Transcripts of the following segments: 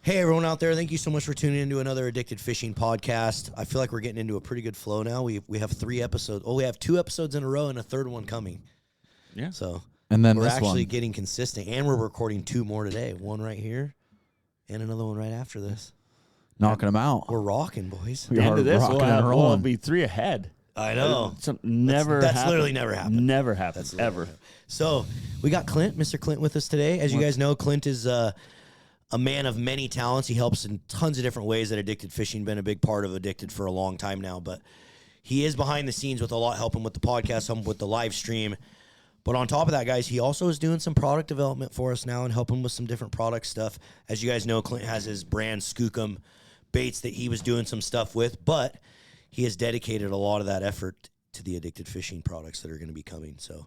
Hey, everyone out there. Thank you so much for tuning into another Addicted Fishing podcast. I feel like we're getting into a pretty good flow now. We have 3 episodes. Oh, we have 2 episodes in a row and a third one coming. Yeah. So and then we're this actually one. getting consistent. And we're recording 2 more today. One right here and another one right after this. Knocking them out. We're rocking, boys. We The are end of this, rocking we'll and we'll rolling. be 3 ahead. I know. That's literally never happened. Never happens, ever. So we got Clint, Mr. Clint, with us today. As you guys know, Clint is a man of many talents. He helps in tons of different ways at Addicted Fishing. Been a big part of Addicted for a long time now, but he is behind the scenes with a lot, helping with the podcast, helping with the live stream. But on top of that, guys, he also is doing some product development for us now and helping with some different product stuff. As you guys know, Clint has his brand Skookum baits that he was doing some stuff with, but he has dedicated a lot of that effort to the Addicted Fishing products that are going to be coming. So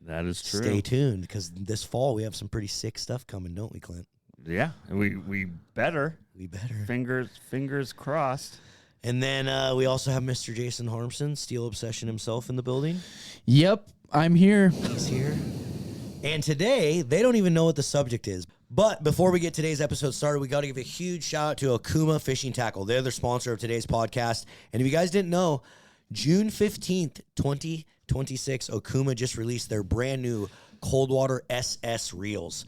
That is true. stay tuned, because this fall we have some pretty sick stuff coming, don't we, Clint? Yeah, we better. We better. Fingers crossed. And then we also have Mr. Jason Harmson, Steel Obsession himself, in the building. Yep, I'm here. He's here. And today, they don't even know what the subject is. But before we get today's episode started, we got to give a huge shout out to Okuma Fishing Tackle. They're the sponsor of today's podcast. And if you guys didn't know, June 15th, 2026, Okuma just released their brand new cold water SS reels.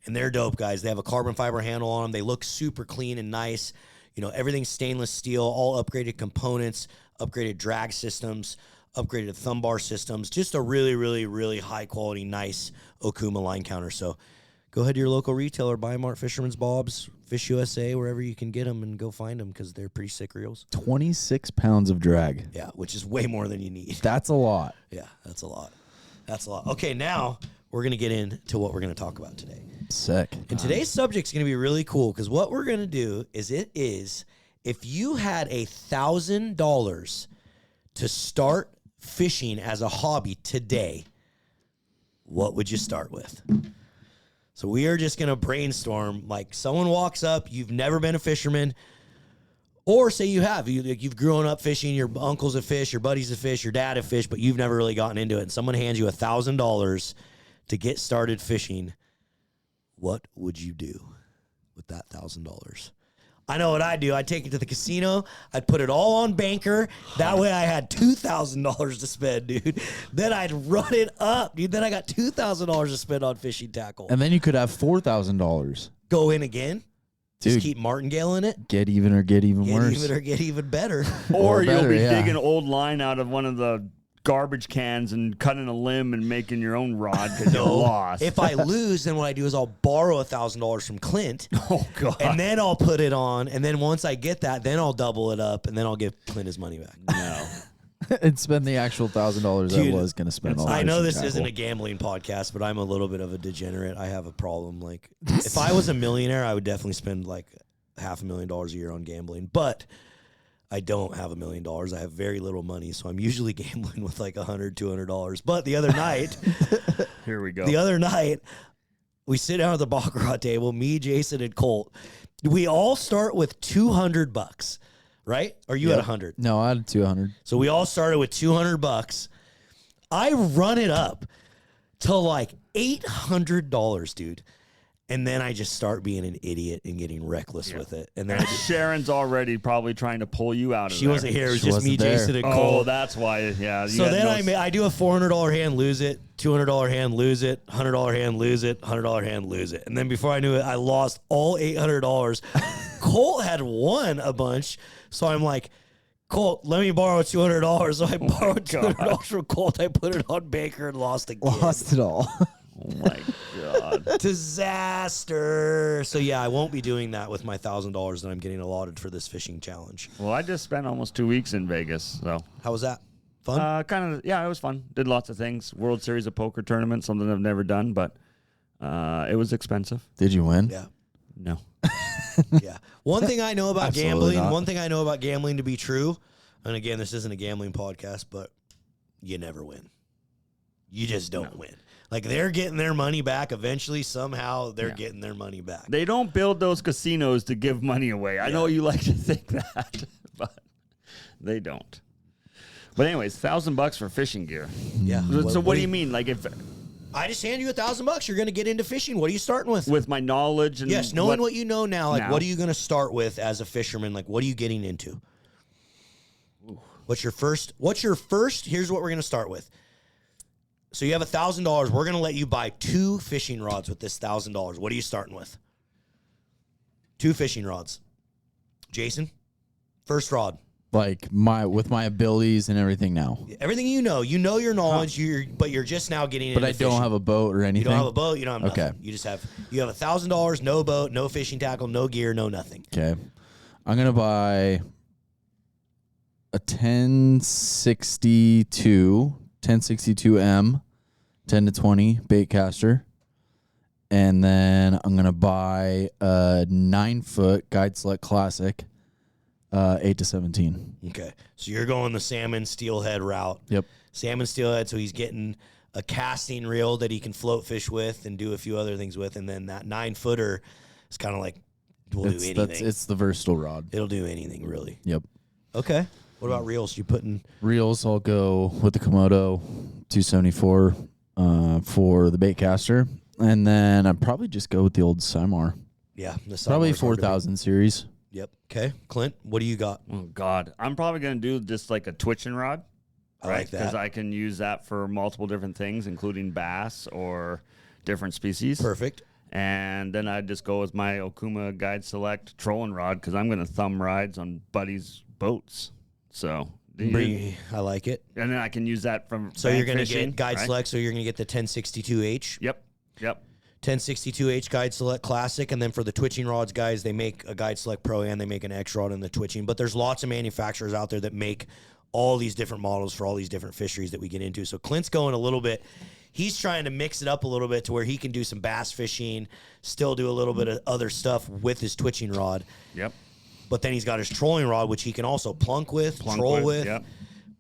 And they're dope, guys. They have a carbon fiber handle on them. They look super clean and nice. You know, everything's stainless steel, all upgraded components, upgraded drag systems, upgraded thumb bar systems. Just a really, really, really high quality, nice Okuma line counter. So go ahead to your local retailer, buy them at Fisherman's Bob's, Fish USA, wherever you can get them, and go find them because they're pretty sick reels. 26 pounds of drag. Yeah, which is way more than you need. That's a lot. Yeah, that's a lot. That's a lot. Okay, now we're going to get into what we're going to talk about today. Sick. And today's subject's going to be really cool because what we're going to do is if you had $1,000 to start fishing as a hobby today, what would you start with? So we are just going to brainstorm. Like, someone walks up, you've never been a fisherman, or say you have. You've grown up fishing, your uncle's a fish, your buddy's a fish, your dad a fish, but you've never really gotten into it. And someone hands you $1,000 to get started fishing. What would you do with that $1,000? I know what I'd do. I'd take it to the casino. I'd put it all on banker. That way I had $2,000 to spend, dude. Then I'd run it up, dude. Then I got $2,000 to spend on fishing tackle. And then you could have $4,000. Go in again. Dude, Just keep martingale in it. get even or get even Get worse. even or get even better. Or you'll better, be yeah. digging old line out of one of the garbage cans and cutting a limb and making your own rod because you lost. If I lose, then what I do is I'll borrow $1,000 from Clint. Oh, God. And then I'll put it on. And then once I get that, then I'll double it up. And then I'll give Clint his money back. No. And spend the actual $1,000 I Dude, was going to spend on I know fishing this tackle. isn't a gambling podcast, but I'm a little bit of a degenerate. I have a problem. Like, if I was a millionaire, I would definitely spend like $500,000 a year on gambling. But I don't have $1 million. I have very little money, so I'm usually gambling with like $100, $200. But the other night, Here we go. we sit down at the baccarat table, me, Jason, and Colt. We all start with $200, right? Or you Yep. had 100? No, I had 200. So we all started with $200. I run it up to like $800, dude. And then I just start being an idiot and getting reckless with it. And then And Sharon's already probably trying to pull you out of she there. wasn't here. It was She just me, wasn't there. Jason, and Oh, Cole. that's why. Yeah. So then I do a $400 hand, lose it, $200 hand, lose it, $100 hand, lose it, $100 hand, lose it. And then before I knew it, I lost all $800. Colt had won a bunch. So I'm like, Colt, let me borrow $200. So I borrowed $200 from Colt. I put it on Baker and lost again. Lost it all. Oh, my God. Disaster. So yeah, I won't be doing that with my $1,000 that I'm getting allotted for this fishing challenge. Well, I just spent almost 2 weeks in Vegas, so. How was that? Fun? Yeah, it was fun. Did lots of things. World Series of Poker tournament, something I've never done, but it was expensive. Did you win? Yeah. No. Yeah. One thing I know about Absolutely gambling to be true, and again, this isn't a gambling podcast, but you never win. You just don't win. Like, they're getting their money back eventually. Somehow they're getting their money back. They don't build those casinos to give money away. I know you like to think that, but they don't. But anyways, $1,000 for fishing gear. Yeah. So what do you mean? Like, if I just hand you $1,000. You're going to get into fishing. What are you starting with? With my knowledge and Yes, knowing what you know now, like now. what are you going to start with as a fisherman? Like what are you getting into? What's your first? Here's what we're going to start with. So you have $1,000. We're going to let you buy 2 fishing rods with this $1,000. What are you starting with? 2 fishing rods. Jason, first rod. Like with my abilities and everything now. Everything you know your knowledge, but you're just now getting into But I don't fishing. have a boat or anything. You don't have a boat, you don't have nothing. Okay. You have $1,000, no boat, no fishing tackle, no gear, no nothing. Okay. I'm going to buy a 1062M, 10 to 20 bait caster. And then I'm going to buy a 9-foot Guide Select Classic, 8 to 17. Okay. So you're going the salmon steelhead route. Yep. Salmon steelhead, so he's getting a casting reel that he can float fish with and do a few other things with. And then that 9-footer is kind of like, will do anything. It's the versatile rod. It'll do anything, really. Yep. Okay. What about reels? You putting Reels, I'll go with the Komodo 274 for the bait caster. And then I'd probably just go with the old Simar. the Probably Sidemar's hard to 4,000 series. beat. Yep. Okay. Clint, what do you got? Oh God, I'm probably gonna do just like a twitching rod. I like that. Because I can use that for multiple different things, including bass or different species. Perfect. And then I'd just go with my Okuma Guide Select trolling rod because I'm gonna thumb rides on buddies' boats. So. I like it. And then I can use that from So you're going going to to get Guide Select, so you're going to get the 1062H. Yep. 1062H Guide Select Classic, and then for the twitching rods, guys, they make a Guide Select Pro and they make an X rod in the twitching. But there's lots of manufacturers out there that make all these different models for all these different fisheries that we get into. So Clint's going a little bit. He's trying to mix it up a little bit to where he can do some bass fishing, still do a little bit of other stuff with his twitching rod. Yep. But then he's got his trolling rod, which he can also plunk with, troll with, yep.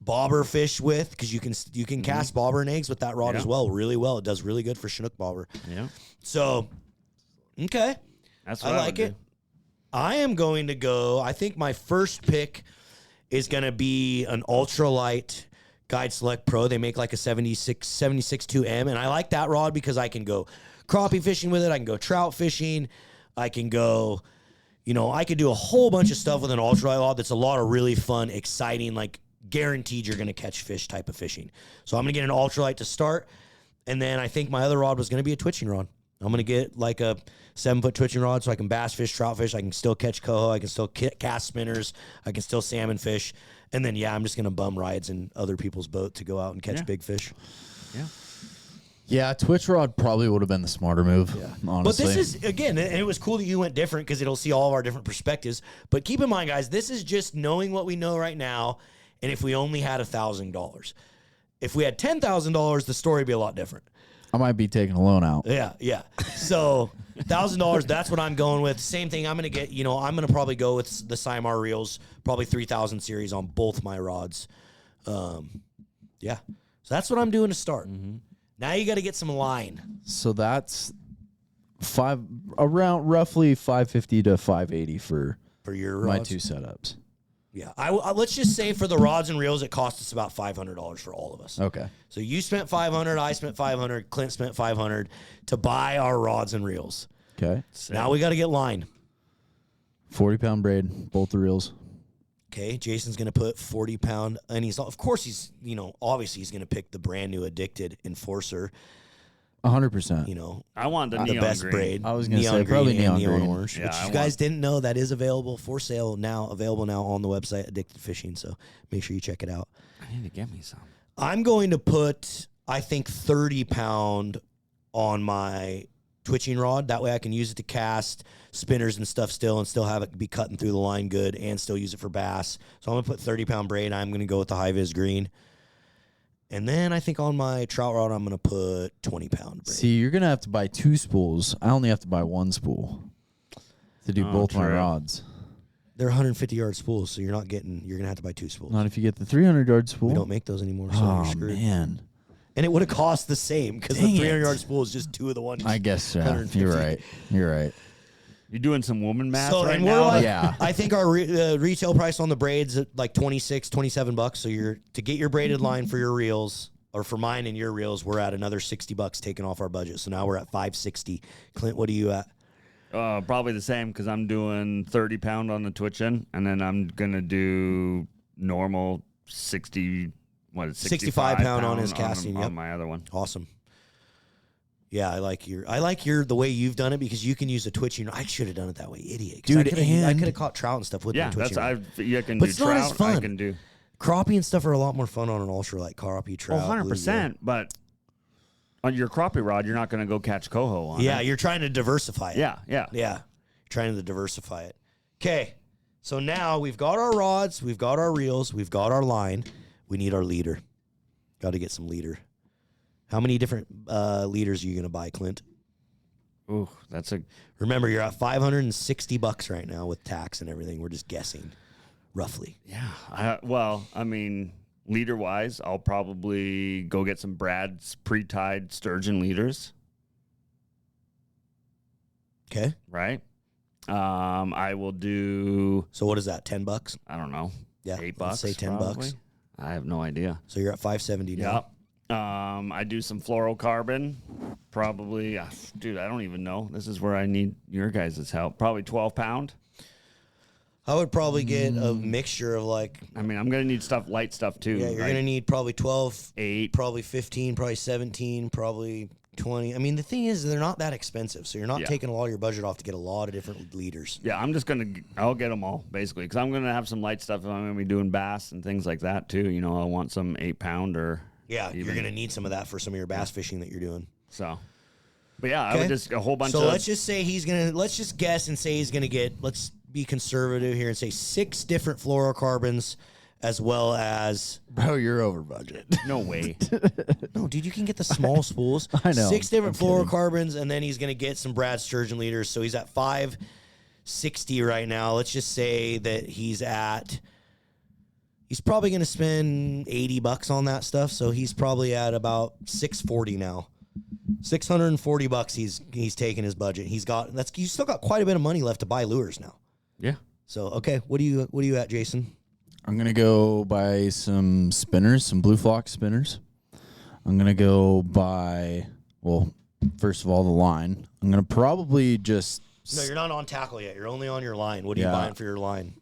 bobber fish with, because you can cast bobber and eggs with that rod Yeah. as well, really well. It does really good for Chinook bobber. Yeah. So, okay, That's what I I like would it. do. I am going to go. I think my first pick is going to be an ultralight Guide Select Pro. They make like a 76.2M, and I like that rod because I can go crappie fishing with it. I can go trout fishing. I can go. I could do a whole bunch of stuff with an ultralight rod that's a lot of really fun, exciting, like guaranteed you're going to catch fish type of fishing. So I'm going to get an ultralight to start, and then I think my other rod was going to be a twitching rod. I'm going to get like a 7-foot twitching rod so I can bass fish, trout fish. I can still catch coho. I can still cast spinners. I can still salmon fish. And then, I'm just going to bum rides in other people's boat to go out and catch big fish. Yeah. Yeah, twitch rod probably would have been the smarter move, honestly. But this is, again, and it was cool that you went different because it'll see all of our different perspectives. But keep in mind, guys, this is just knowing what we know right now. And if we only had $1,000, if we had $10,000, the story would be a lot different. I might be taking a loan out. Yeah. So $1,000, that's what I'm going with. Same thing. I'm going to get, I'm going to probably go with the Simar reels, probably 3,000 series on both my rods. Yeah. So that's what I'm doing to start. Mm-hmm. Now you got to get some line. So that's around roughly 550 to 580 for your my rods. 2 setups. Yeah. I let's just say for the rods and reels, it cost us about $500 for all of us. Okay. So you spent $500, I spent $500, Clint spent $500 to buy our rods and reels. Okay. Now we got to get line. 40-pound braid, both the reels. Okay, Jason's going to put 40-pound, and obviously he's going to pick the brand new Addicted Enforcer. 100%. I want the The neon best green. braid. I was gonna neon say, green probably and neon green. orange. Yeah, which I you guys want- didn't know, that is available now on the website Addicted Fishing. So make sure you check it out. I need to get me some. I'm going to put, I think, 30-pound on my twitching rod. That way I can use it to cast spinners and stuff and still have it be cutting through the line good and still use it for bass. So I'm going to put 30-pound braid. I'm going to go with the high-vis green. And then I think on my trout rod, I'm going to put 20-pound braid. See, you're going to have to buy 2 spools. I only have to buy 1 spool to do both my true. rods. They're 150-yard spools, so you're going to have to buy 2 spools. Not if you get the 300-yard spool. We don't make those anymore, so you're Oh, screwed. man. And it would have cost the same because the Dang it. 300-yard spool is just 2 of the ones. I guess, yeah. 150. You're right. You're doing some woman math So, right and we're now. like, Yeah. I think our retail price on the braids at like $26, $27. So to get your braided line for your reels, or for mine and your reels, we're at another $60 taken off our budget. So now we're at 560. Clint, what are you at? Probably the same because I'm doing 30 pound on the twitching, and then I'm gonna do normal 65 pound on his casting. On my other one. Awesome. Yeah, I like your the way you've done it because you can use a twitching. I should have done it that way, idiot. Dude, I could have caught trout and stuff with my twitching. You can But do it's not as trout. fun. I can do Crappie and stuff are a lot more fun on an ultralight. Crappie, trout, 100%. But on your crappie rod, you're not going to go catch coho on it. Yeah, you're trying to diversify it. Yeah. You're trying to diversify it. Okay, so now we've got our rods, we've got our reels, we've got our line. We need our leader. Got to get some leader. How many different leaders are you going to buy, Clint? Ooh, Remember, you're at $560 right now with tax and everything. We're just guessing, roughly. Yeah. Leader wise, I'll probably go get some Brad's pre-tied sturgeon leaders. Okay. Right. I will do. So what is that? $10? I don't know. Yeah. $8. Let's say $10. Probably. I have no idea. So you're at 570 now. Yep. I do some fluorocarbon. Probably, dude, I don't even know. This is where I need your guys' help. Probably 12 pound. I would probably get a mixture of I'm gonna need light stuff too. Yeah, you're gonna need probably 12, 8, probably 15, probably 17, probably 20. I mean, the thing is, they're not that expensive, so you're not taking a lot of your budget off to get a lot of different leaders. Yeah, I'll get them all basically because I'm gonna have some light stuff if I'm gonna be doing bass and things like that too. You know, I want some 8 pound or you're gonna need some of that for some of your bass fishing that you're doing. So, but yeah, I would just a whole bunch. So let's just say let's just guess and say he's gonna get. Let's be conservative here and say 6 different fluorocarbons, as well as. Bro, you're over budget. No way. No, dude, you can get the small spools. I know. 6 different fluorocarbons, and then he's going to get some Brad sturgeon leaders. So he's at 560 right now. Let's just say that he's probably going to spend $80 on that stuff. So he's probably at about 640 now. $640 he's taken his budget. You still got quite a bit of money left to buy lures now. Yeah. So okay, what are you at, Jason? I'm going to go buy some spinners, some blue flock spinners. I'm going to go buy, first of all, the line. I'm going to probably just... No, you're not on tackle yet. You're only on your line. What are you buying for your line?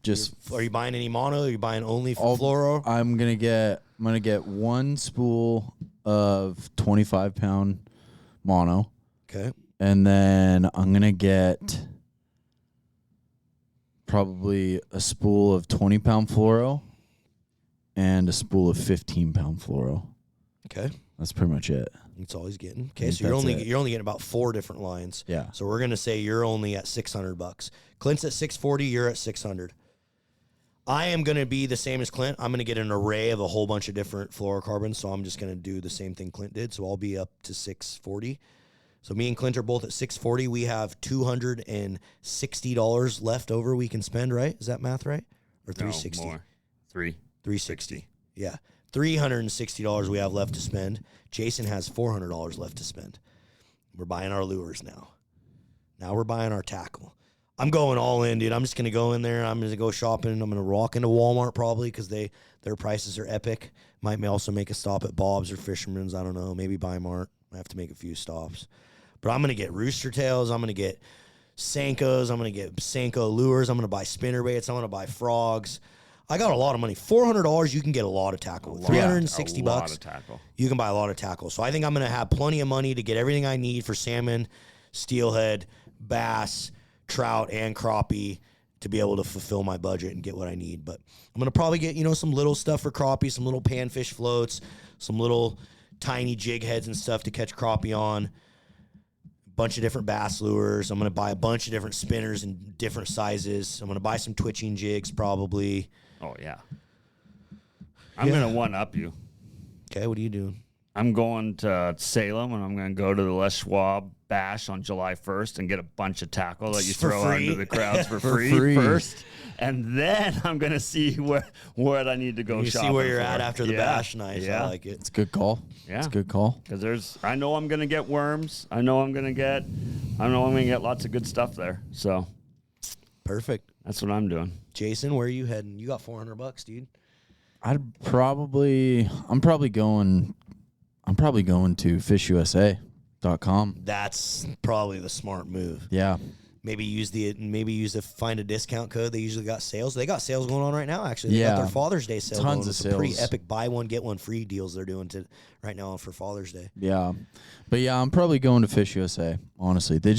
Are you buying any mono? Are you buying only fluoro? I'm going to get one spool of 25 pound mono. Okay. And then I'm going to get probably a spool of 20 pound fluoro and a spool of 15 pound fluoro. Okay. That's pretty much it. That's all he's getting. Okay, so you're only getting about 4 different lines. Yeah. So we're gonna say you're only at $600. Clint's at 640. You're at 600. I am gonna be the same as Clint. I'm gonna get an array of a whole bunch of different fluorocarbons. So I'm just gonna do the same thing Clint did. So I'll be up to 640. So me and Clint are both at 640. We have $260 left over we can spend, right? Is that math right? Or 360? No, more. 360. Yeah. $360 we have left to spend. Jason has $400 left to spend. We're buying our lures now. Now we're buying our tackle. I'm going all in, dude. I'm just going to go in there. I'm going to go shopping. I'm going to walk into Walmart probably because their prices are epic. Might also make a stop at Bob's or Fisherman's. I don't know. Maybe Buy Mart. I have to make a few stops. But I'm going to get rooster tails. I'm going to get Senkos. I'm going to get Senko lures. I'm going to buy spinner baits. I'm going to buy frogs. I got a lot of money. $400, you can get a lot of tackle. $360, lot of tackle. You can buy a lot of tackle. So I think I'm going to have plenty of money to get everything I need for salmon, steelhead, bass, trout, and crappie to be able to fulfill my budget and get what I need. But I'm going to probably get, some little stuff for crappie, some little panfish floats, some little tiny jig heads and stuff to catch crappie on. Bunch of different bass lures. I'm going to buy a bunch of different spinners in different sizes. I'm going to buy some twitching jigs probably. Oh, yeah. I'm going to one-up you. Okay, what are you doing? I'm going to Salem, and I'm going to go to the Les Schwab Bash on July 1st and get a bunch of tackle that you throw out into the crowds for free first. And then I'm going to see what I need to go shopping see where you're for. at after the bash. Nice. Yeah. I like it. It's a good call. Yeah. It's a good call. Because I know I'm going to get worms. I know I'm going to get lots of good stuff there. So Perfect. that's what I'm doing. Jason, where are you heading? You got $400, dude. I'm probably going I'm probably going to fishusa.com. That's probably the smart move. Yeah. Maybe find a discount code. They usually got sales. They got sales going on right now. Actually, they got their Father's Day sale. Tons going. of It's some pretty sales. epic buy one get one free deals they're doing right now for Father's Day. Yeah. But yeah, I'm probably going to Fish USA. Honestly, they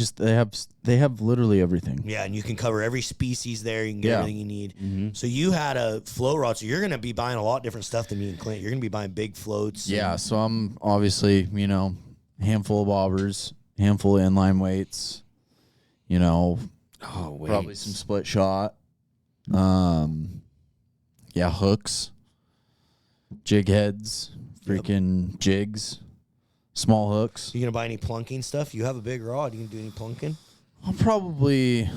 have literally everything. Yeah, and you can cover every species there. You can get everything you need. Mm-hmm. So you had a float rod, so you're going to be buying a lot different stuff than me and Clint. You're going to be buying big floats. Yeah. So I'm obviously, handful of bobbers, handful of inline weights. Probably some split shot. Hooks, jig heads, freaking jigs, small hooks. You gonna buy any plunking stuff? You have a big rod. You can do any plunking? I'll probably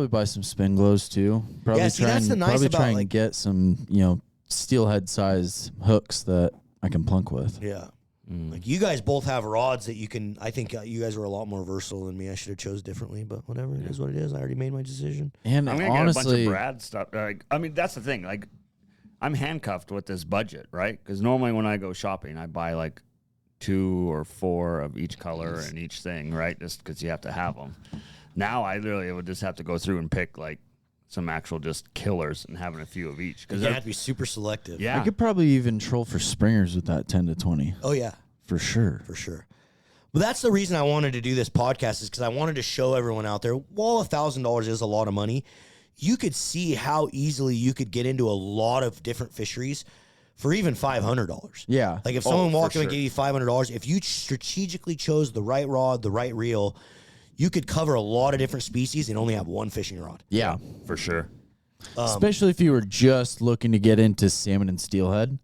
buy some spin glows too. Probably that's the nice about, try and like- get some, steelhead sized hooks that I can plunk with. Yeah. Like you guys both have rods that you can. I think you guys were a lot more versatile than me. I should have chose differently, but whatever. It is what it is. I already made my decision. And I'm gonna honestly, get a bunch of Brad stuff. That's the thing. Like, I'm handcuffed with this budget, right? Because normally when I go shopping, I buy like 2 or 4 of each color and each thing, right? Just because you have to have them. Now I literally would just have to go through and pick like some actual just killers and having a few of each. Because you have to be super selective. Yeah. I could probably even troll for springers with that 10 to 20. Oh yeah. For sure. For sure. Well, that's the reason I wanted to do this podcast is because I wanted to show everyone out there, while $1,000 is a lot of money, you could see how easily you could get into a lot of different fisheries for even $500. Yeah. Like if someone walked for in and gave you $500, if you strategically chose the right rod, the right reel, you could cover a lot of different species and only have one fishing rod. Yeah. For sure. Especially if you were just looking to get into salmon and steelhead.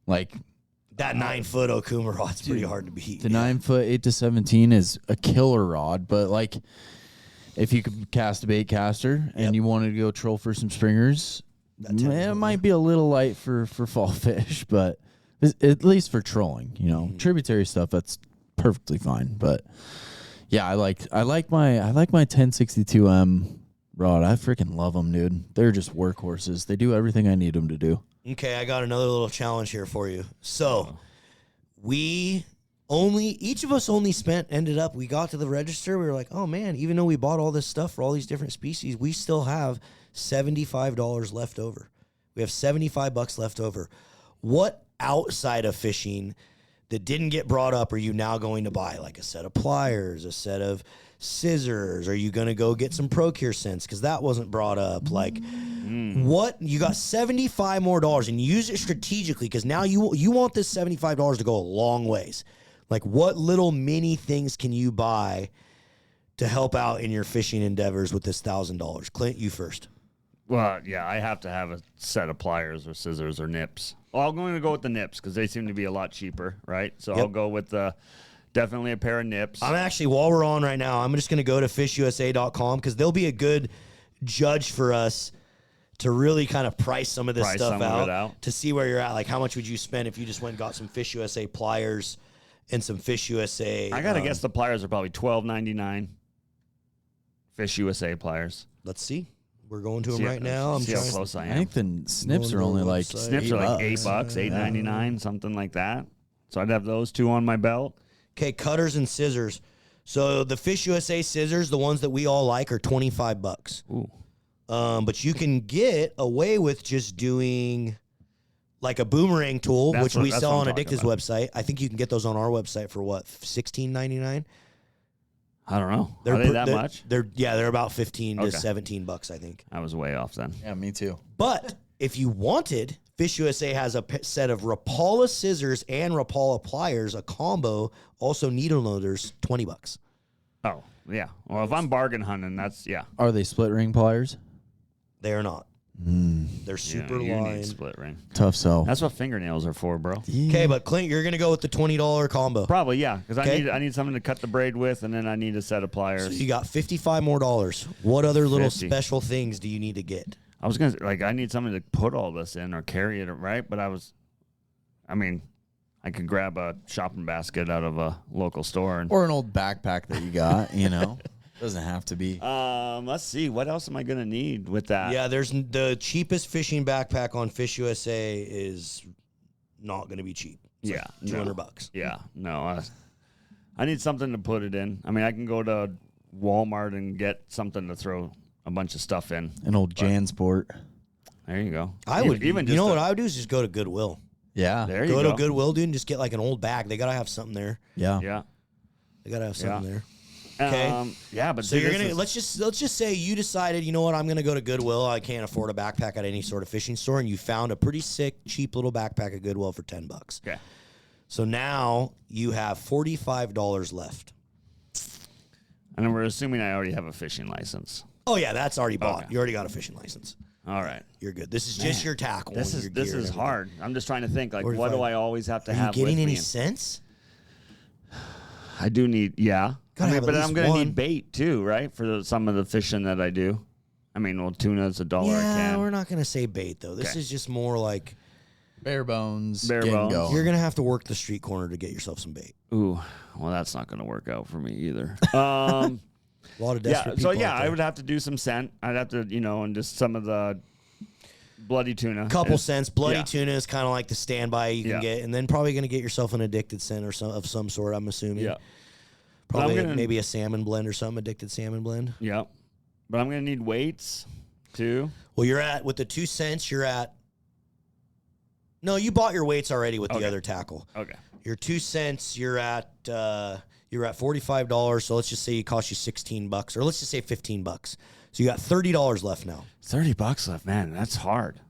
Like That 9-foot Okuma rod's pretty hard to beat. the 9-foot 8 to 17 is a killer rod, but like if you could cast a bait caster and you wanted to go troll for some stringers, it might be a little light for fall fish, but at least for trolling, tributary stuff, that's perfectly fine. But yeah, I like my 1062M rod. I freaking love them, dude. They're just workhorses. They do everything I need them to do. Okay, I got another little challenge here for you. So, each of us only we got to the register, we were like, oh man, even though we bought all this stuff for all these different species, we still have $75 left over. We have $75 left over. What outside of fishing that didn't get brought up are you now going to buy? Like a set of pliers, a set of scissors? Are you going to go get some Procure scents? Because that wasn't brought up. Like, what? You got $75 more and use it strategically because now you want this $75 to go a long ways. Like, what little mini things can you buy to help out in your fishing endeavors with this $1,000? Clint, you first. Well, yeah, I have to have a set of pliers or scissors or nips. Well, I'm going to go with the nips because they seem to be a lot cheaper, right? So I'll go with definitely a pair of nips. I'm actually, while we're on right now, I'm just going to go to fishusa.com because they'll be a good judge for us to really kind of price some of this stuff out to see where you're at. Like, how much would you spend if you just went and got some Fish USA pliers and some Fish USA? I got to guess the pliers are probably $12.99. Fish USA pliers. Let's see. We're going to them right now. See how close I am. I think the snips are only like Snips are like $8, $8.99, something like that. So I'd have those 2 on my belt. Okay, cutters and scissors. So the Fish USA scissors, the ones that we all like, are $25. Ooh. But you can get away with just doing like a boomerang tool, which we sell on Addictive's website. I think you can get those on our website for what, $16.99? I don't know. Are they that much? They're about $15 to $17, I think. I was way off then. Yeah, me too. But if you wanted, Fish USA has a set of Rapala scissors and Rapala pliers, a combo, also needle loaders, $20. Oh, yeah. Well, if I'm bargain hunting, that's, yeah. Are they split ring pliers? They are not. They're super you need lined. split ring. Tough sell. That's what fingernails are for, bro. Okay, but Clint, you're going to go with the $20 combo. Probably, yeah, because I need something to cut the braid with, and then I need a set of pliers. So you got $55 more. What other little 50. special things do you need to get? I was gonna I need something to put all this in or carry it, right? But I could grab a shopping basket out of a local store or an old backpack that you got. Doesn't have to be. Let's see, what else am I gonna need with that? Yeah, there's the cheapest fishing backpack on Fish USA is not going to be cheap. It's yeah, like $200. Yeah, no, I need something to put it in. I mean, I can go to Walmart and get something to throw a bunch of stuff in. An old Jansport. There you go. I would even. You know what I would do is just go to Goodwill. Yeah. There you Go go. to Goodwill, dude, and just get like an old bag. They gotta have something there. Yeah. Yeah. They gotta have something there. Okay. Yeah, but So you're gonna let's just say you decided, you know what, I'm gonna go to Goodwill. I can't afford a backpack at any sort of fishing store, and you found a pretty sick, cheap little backpack at Goodwill for $10. Okay. So now you have $45 left. And then we're assuming I already have a fishing license. Oh yeah, that's already bought. Okay. You already got a fishing license. All right. You're good. This is just your tackle. This and is your gear and everything. hard. I'm just trying to think, like, 45. what do I always have to Are have you getting with any me? sense? I do need, yeah. Gotta have at but least I'm going to one. need bait too, right? For some of the fishing that I do. I mean, well, tuna's $1 a Yeah, can. we're not gonna say bait though. This Okay. is just more like Bare bones. Bare get and bones. go. you're gonna have to work the street corner to get yourself some bait. Ooh, well, that's not going to work out for me either. A lot of desperate people. So yeah, out I there. would have to do some scent. I'd have to, and just some of the bloody tuna. Couple And- cents. Bloody yeah. tuna is kind of like the standby you can Yeah. get, and then probably going to get yourself an addicted scent or of some sort. I'm assuming. Yeah. Probably I'm gonna- maybe a salmon blend or something. Addicted salmon blend. Yeah. But I'm going to need weights too. Well, you're at with the 2 cents. You're at. No, you bought your weights already with the Okay. other tackle. Okay. Your 2 cents. You're at $45. So let's just say it cost you $16, or let's just say $15. So you got $30 left now. $30 left, man. That's hard.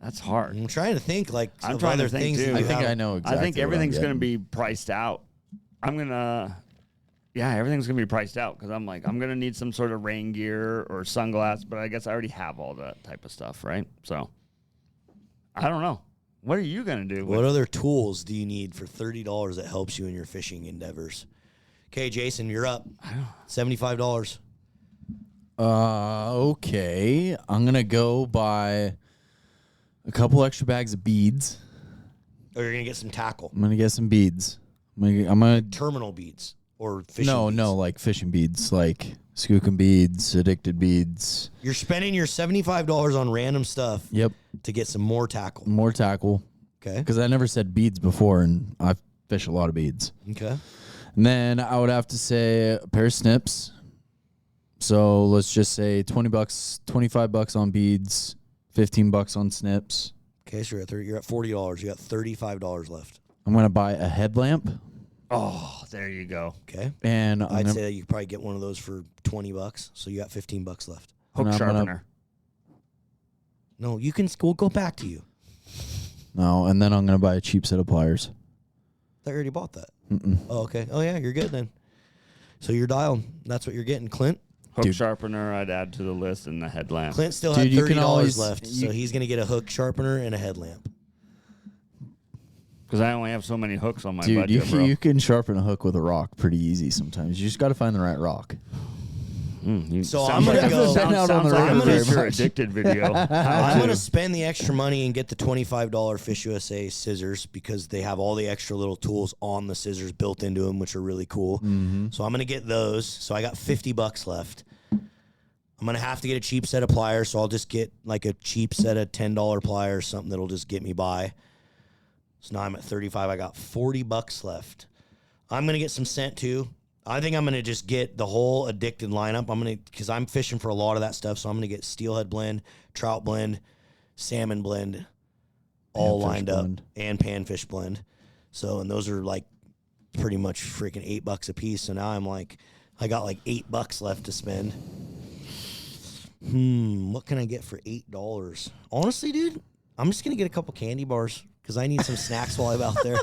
That's hard. I'm trying to think like I'm of trying to other think, things. too. that you I think have. I know exactly. I think what I'm everything's going to getting. be priced out. Everything's going to be priced out because I'm going to need some sort of rain gear or sunglasses, but I guess I already have all that type of stuff, right? So I don't know. What are you going to do? What other tools do you need for $30 that helps you in your fishing endeavors? Okay, Jason, you're up. $75. Okay. I'm gonna go buy a couple extra bags of beads. Or you're gonna get some tackle, I'm gonna get some beads. I'm gonna terminal beads, or fishing. beads. no, like fishing beads, like skookum beads, addicted beads. You're spending your $75 on random stuff. Yep. To get some more tackle. More tackle. Okay. Because I never said beads before, and I fish a lot of beads. Okay. And then I would have to say a pair of snips. So let's just say $20, $25 on beads, $15 on snips. Okay, so you're at $40. You got $35 left. I'm gonna buy a headlamp, Oh, there you go. Okay. and I'd say that you could probably get one of those for $20. So you got $15 left. Hook And I'm gonna- sharpener. No, you can. We'll go back to you. and then I'm gonna buy a cheap set of pliers. I already bought that. Oh, okay. Oh yeah, you're good then. So you're dialed. That's what you're getting, Clint. Hook Dude. sharpener, I'd add to the list, and the headlamp. Clint still Dude, had you can $30 always- left, so he's gonna get a hook sharpener and a headlamp. Because I only have so many hooks on my Dude, budget, bro. you can sharpen a hook with a rock pretty easy sometimes. You just got to find the right rock. So sounds I'm gonna like a- go- Been out on sounds the like a road very Mr. much. Addicted video. I'm gonna spend the extra money and get the $25 Fish USA scissors because they have all the extra little tools on the scissors built into them, which are really cool. So I'm gonna get those. So I got $50 left. I'm gonna have to get a cheap set of pliers, so I'll just get like a cheap set of $10 pliers, something that'll just get me by. So now I'm at 35. I got $40 left. I'm gonna get some scent too. I think I'm gonna just get the whole addicted lineup. Because I'm fishing for a lot of that stuff, so I'm gonna get steelhead blend, trout blend, salmon blend, all Panfish lined up, blend. and panfish blend. So, and those are like pretty much freaking $8 a piece. So now I'm like, I got like $8 left to spend. What can I get for $8? Honestly, dude, I'm just gonna get a couple candy bars because I need some snacks while I'm out there.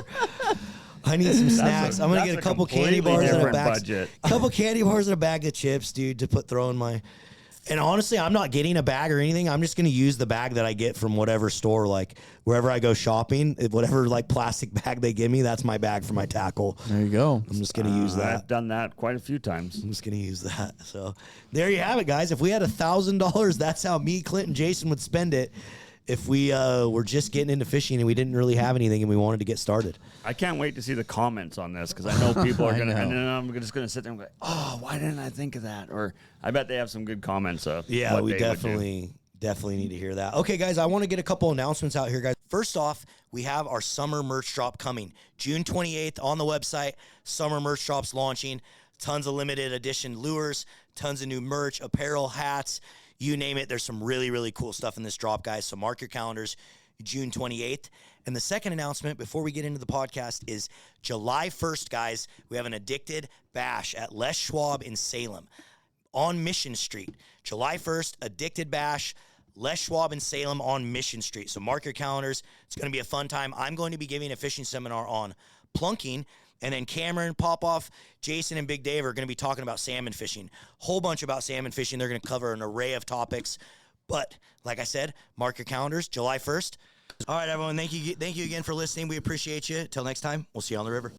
I need some snacks. I'm gonna get a couple candy bars and a different bag. budget. Couple candy bars and a bag of chips, dude, to throw in my. And honestly, I'm not getting a bag or anything. I'm just gonna use the bag that I get from whatever store, like wherever I go shopping, whatever like plastic bag they give me, that's my bag for my tackle. There you go. I'm just gonna use that. I've done that quite a few times. I'm just gonna use that. So there you have it, guys. If we had $1,000, that's how me, Clint, and Jason would spend it. If we were just getting into fishing and we didn't really have anything and we wanted to get started. I can't wait to see the comments on this because I know people are I going to, and know. then I'm just going to sit there and go, oh, why didn't I think of that? Or I bet they have some good comments of Yeah, what we they would do. definitely need to hear that. Okay, guys, I want to get a couple announcements out here, guys. First off, we have our summer merch drop coming. June 28th on the website, summer merch drop's launching. Tons of limited edition lures, tons of new merch, apparel, hats, you name it. There's some really, really cool stuff in this drop, guys. So mark your calendars, June 28th. And the second announcement before we get into the podcast is July 1st, guys. We have an Addicted Bash at Les Schwab in Salem on Mission Street. July 1st, Addicted Bash, Les Schwab in Salem on Mission Street. So mark your calendars. It's going to be a fun time. I'm going to be giving a fishing seminar on plunking. And then Cameron, Popoff, Jason, and Big Dave are going to be talking about salmon fishing. Whole bunch about salmon fishing. They're going to cover an array of topics. But like I said, mark your calendars, July 1st. All right, everyone. Thank you again for listening. We appreciate you. Till next time, we'll see you on the river.